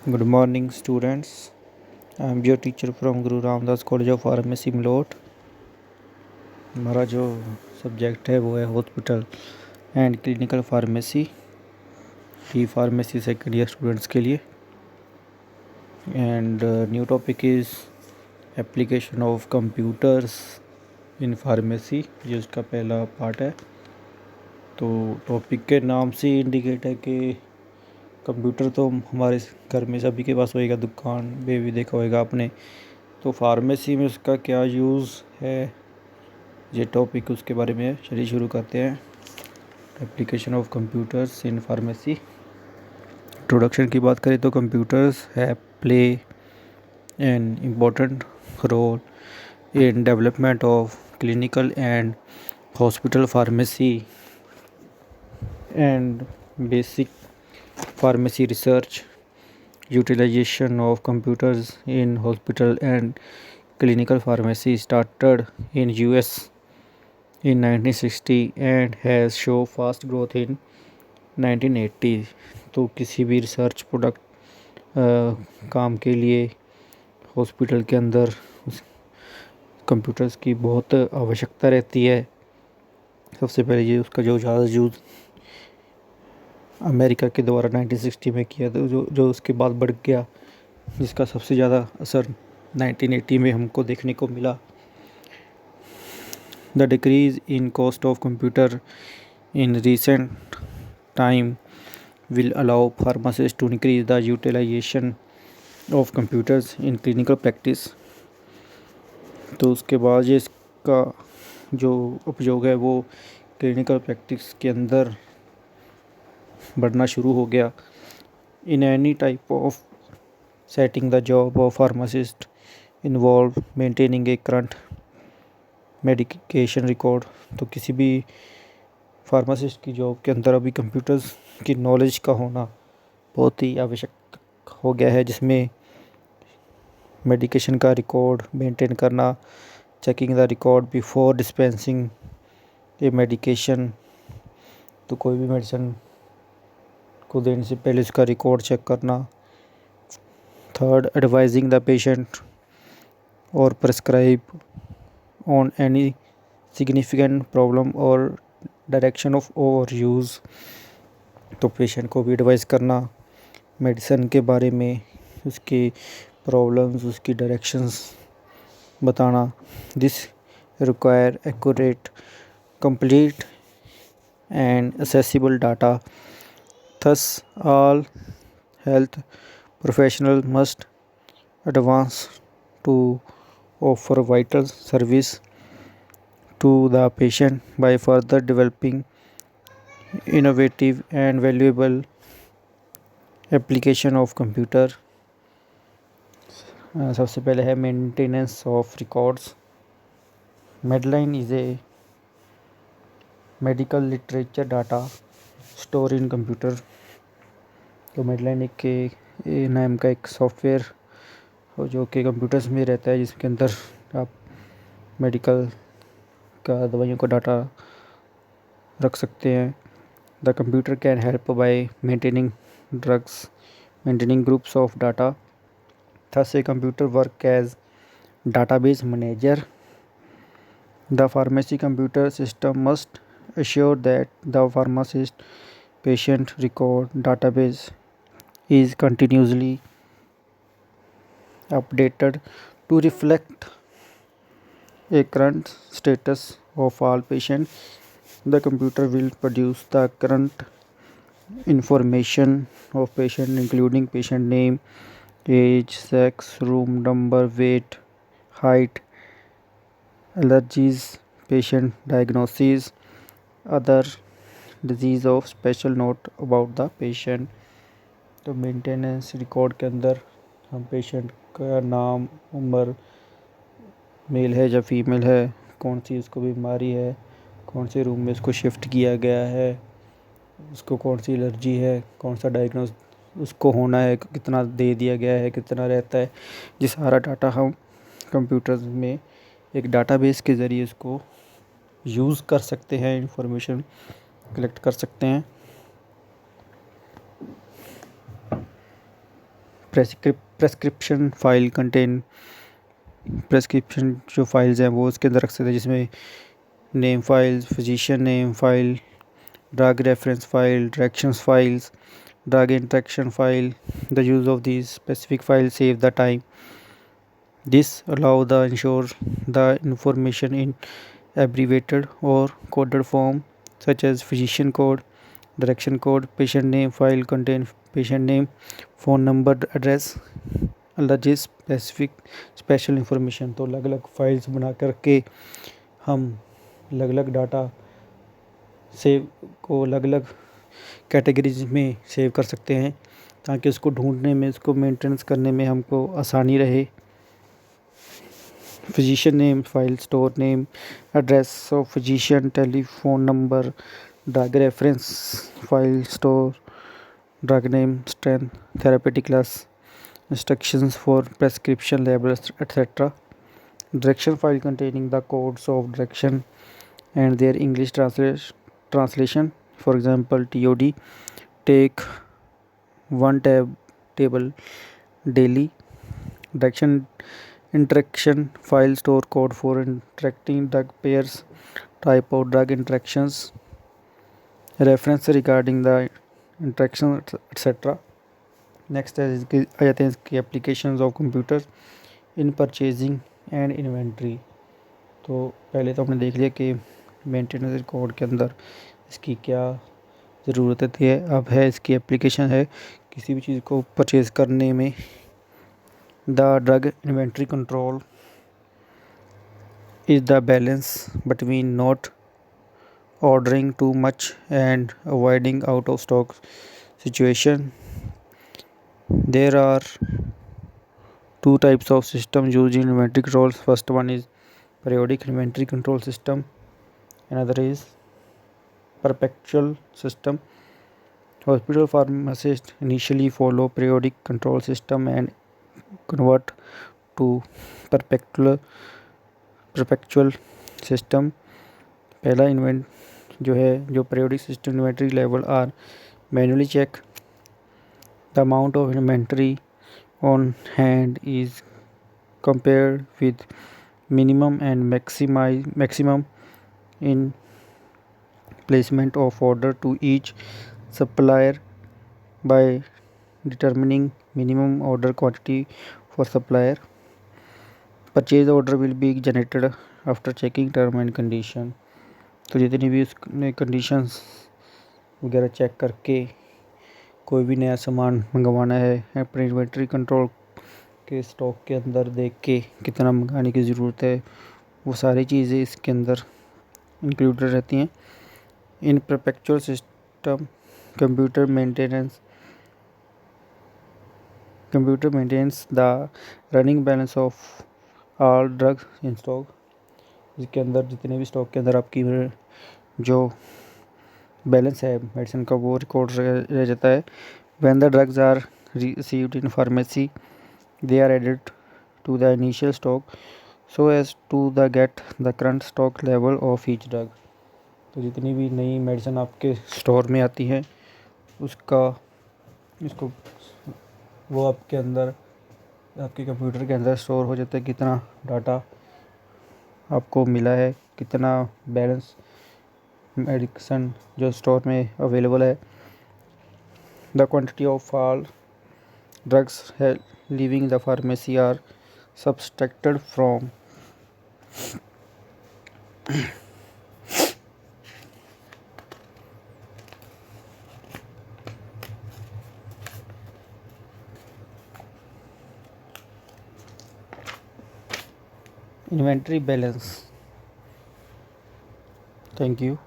Good morning, students. I am your teacher from Guru Ramdas College of Pharmacy, Malot. हमारा जो subject है वो है हॉस्पिटल एंड क्लिनिकल फार्मेसी की pharmacy second year students के लिए। And new topic is application of computers in pharmacy, ये उसका पहला पार्ट है। तो टॉपिक के नाम से इंडिकेट है कि कंप्यूटर तो हमारे घर में सभी के पास होएगा, दुकान में भी देखा होएगा आपने। तो फार्मेसी में उसका क्या यूज़ है, ये टॉपिक उसके बारे में चलिए शुरू करते हैं। Application of computers in pharmacy. Introduction की बात करें तो कंप्यूटर्स है play an important role in development of clinical and hospital pharmacy and basic pharmacy research. Utilization of computers in hospital and clinical pharmacy started in US in 1960 and has shown fast growth in 1980। तो किसी भी research product काम के लिए hospital के अंदर computers की बहुत आवश्यकता रहती है। सबसे पहले ये उसका जो ज़्यादा यूज़ अमेरिका के द्वारा 1960 में किया था, जो उसके बाद बढ़ गया, जिसका सबसे ज़्यादा असर 1980 में हमको देखने को मिला। The decrease in cost of computer in recent time will allow pharmacists to increase the utilization of computers in clinical practice। तो उसके बाद ये इसका जो उपयोग है वो क्लिनिकल प्रैक्टिस के अंदर बढ़ना शुरू हो गया। In any type of setting the job of pharmacist involve maintaining A current medication record. तो किसी भी फार्मासिस्ट की जॉब के अंदर अभी कंप्यूटर्स की नॉलेज का होना बहुत ही आवश्यक हो गया है, जिसमें मेडिकेशन का रिकॉर्ड मेंटेन करना, checking the record before dispensing A medication. तो कोई भी मेडिसिन को देने से पहले उसका रिकॉर्ड चेक करना। थर्ड, एडवाइजिंग द पेशेंट और prescribe on any significant problem और डायरेक्शन ऑफ ओवर यूज़। तो पेशेंट को भी एडवाइस करना मेडिसिन के बारे में, उसकी प्रॉब्लम्स, उसकी डायरेक्शंस बताना। This require accurate, complete and accessible data। Thus all health professionals must advance to offer vital service to the patient by further developing innovative and valuable application of computer। सबसे पहले है maintenance of records. Medline is a medical literature data store in computer. तो Medline एक नाम का एक software जो कि कंप्यूटर्स में रहता है, जिसके अंदर आप मेडिकल का दवाइयों का डाटा रख सकते हैं। The computer can help by maintaining drugs, maintaining groups of data. Thus a computer work as database manager। The pharmacy computer system must assure that the pharmacist patient record database is continuously updated to reflect a current status of all patients. The computer will produce the current information of patient, including patient name, age, sex, room number, weight, height, allergies, patient diagnosis, other disease of special note about the patient। तो maintenance record के अंदर हम patient का नाम, उम्र, mail है या female है, कौन सी उसको बीमारी है, कौन से रूम में उसको शिफ्ट किया गया है, उसको कौन सी एलर्जी है, कौन सा डायग्नोस उसको होना है, कितना दे दिया गया है, कितना रहता है, ये सारा डाटा हम कंप्यूटर्स में एक डाटाबेस के ज़रिए इसको यूज़ कर सकते हैं, इंफॉर्मेशन कलेक्ट कर सकते हैं। प्रेस्क्रिप्शन फाइल कंटेन प्रेस्क्रिप्शन जो फाइल्स हैं वो उसके अंदर रख सकते हैं, जिसमें name files, physician name file, drug reference file, directions files, drug interaction file. The use of these specific files save the time. This allow the ensure the information in abbreviated or coded form, such as physician code, direction code. Patient name file contain patient name, phone number, address, अलग specific special information. तो अलग अलग files बना करके हम अलग अलग data save को अलग अलग कैटेगरीज में सेव कर सकते हैं, ताकि उसको ढूंढने में, उसको मेंटेनेंस करने में हमको आसानी रहे। Physician name file store name, address of physician, telephone number, drug reference file store drug name, strength, therapeutic class, instructions for prescription labels etc. Direction file containing the codes of direction and their English translation. For example, TOD, take one table daily. Direction interaction file store code for interacting drug pairs, type of drug interactions, reference regarding the interaction etc. Next है आ जाते हैं इसकी applications of computer in purchasing and inventory. तो पहले तो हमने देख लिया कि मेंटेनेंस रिकॉर्ड के अंदर इसकी क्या ज़रूरत है। अब है इसकी एप्लीकेशन है किसी भी चीज़ को परचेज़ करने में। The drug inventory control is the balance between not ordering too much and avoiding out of stock situation. There are two types of system used in inventory controls. First one is periodic inventory control system. Another is perpetual system. Hospital pharmacists initially follow periodic control system and convert to perpetual system. पहला जो periodic system inventory level are manually check. The amount of inventory on hand is compared with minimum and maximum in placement of order to each supplier by determining minimum order quantity for supplier. Purchase order will be generated after checking term and condition. तो जितनी भी उसने conditions वगैरह check करके कोई भी नया सामान मंगवाना है, अपने इन्वेंट्री कंट्रोल के स्टॉक के अंदर देख के कितना मंगाने की ज़रूरत है, वो सारी चीज़ें इसके अंदर इंक्लूडेड रहती हैं। In perpetual system computer maintains the running balance of all drugs in stock. इसके अंदर जितने भी स्टॉक के अंदर आपकी जो बैलेंस है मेडिसिन का वो रिकॉर्ड रह जाता है। When the drugs are received in pharmacy they are added to the initial stock so as to the get the current stock level of each drug. तो जितनी भी नई मेडिसिन आपके स्टोर में आती हैं इसको वो आपके अंदर आपके कंप्यूटर के अंदर स्टोर हो जाता है, कितना डाटा आपको मिला है, कितना बैलेंस मेडिसिन जो स्टोर में अवेलेबल है। The quantity of all drugs leaving the pharmacy are subtracted from inventory balance. Thank you.